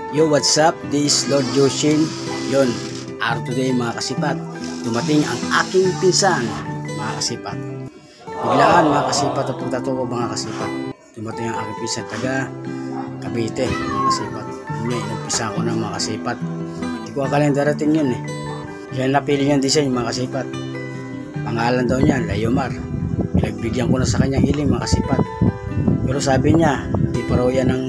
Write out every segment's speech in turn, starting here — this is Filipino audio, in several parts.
Yo, what's up? This is Lord Joshin. Yon, araw today mga kasipat. Dumating ang aking pinsan, mga kasipat. Biglaan mga kasipat at pagtatuwa mga kasipat. Dumating ang aking pinsan taga Cavite, mga kasipat. Yun, inumpisa ko na mga kasipat. Hindi ko akalain darating yun eh. Yan napili niyang design mga kasipat. Pangalan daw niya, Layomar. Pinagbigyan ko na sa kanyang hiling mga kasipat. Pero sabi niya, hindi pa raw yan ang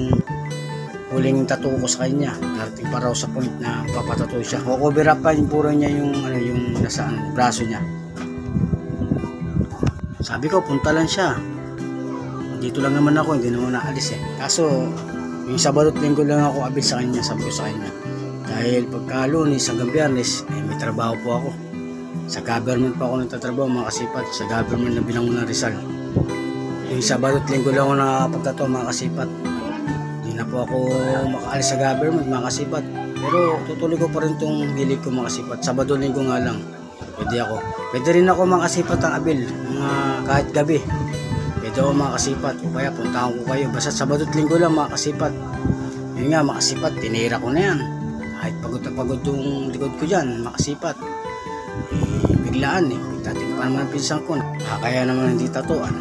huling tattoo ko sa kanya. Darating pa raw sa point na papatattoo siya. Cover up pa yung puro niya yung nasa braso niya. Sabi ko, punta lang siya. Dito lang naman ako, hindi naman naalis eh. Kaso, yung Sabado at Linggo lang ako abil sa kanya, sabi ko sa kanya. Dahil pagka Lunes hanggang Biyernes, may trabaho po ako. Sa government pa ako nagtatrabaho mga kasipat. Sa government na Binangonan Rizal. Yung Sabado at Linggo lang ako nakapagtattoo mga kasipat. Hindi na po ako makaalis sa government mga kasipat. Pero tutuloy ko pa rin itong hilig ko mga kasipat. Sabado Linggo nga lang. Pwede rin ako mga kasipat ang abil. Kahit gabi. Pwede ako mga kasipat. O kaya puntahan ko kayo. Basta Sabado at Linggo lang mga kasipat. Yun nga mga kasipat. Tinira ko na yan. Kahit pagod na pagod yung likod ko dyan mga kasipat. Biglaan eh. Dating pa naman ang pinsan ko. Kaya naman hindi tatuan.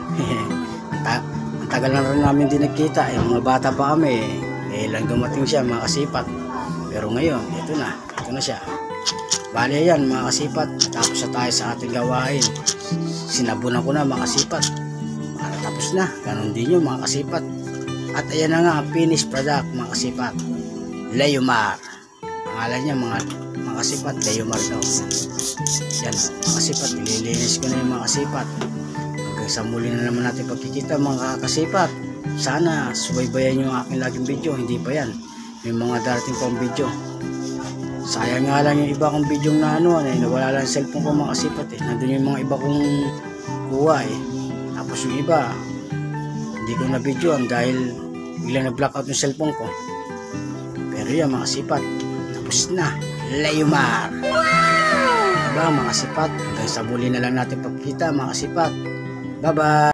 Ang tagal na rin namin din nagkita. Mga bata pa kami. Lang dumating siya mga kasipat. Pero ngayon, ito na siya. Bale yan mga kasipat. Tapos na tayo sa ating gawain. Sinabunan ko na mga kasipat. Tapos na. Ganon din yun mga kasipat. At ayan na nga, finished product mga kasipat. Layomar. Pangalan niya mga kasipat. Layomar daw. Yan mga kasipat. Ililinis ko na yung mga kasipat. Hanggang sa muli na naman natin pagkikita mga kasipat. Sana subaybayan yung aking laging video. Hindi pa yan. May mga darating pang video. Sayang nga lang yung iba kong video na nawala lang yung cellphone ko mga kasipat eh. Nandun yung mga iba kong kuha eh. Tapos yung iba hindi ko na videoan dahil biglang na-blackout yung cellphone ko. Pero yan mga kasipat, tapos na. Layomar. Diba mga kasipat? Hanggang sa muli na lang natin pagkita mga kasipat. Bye bye.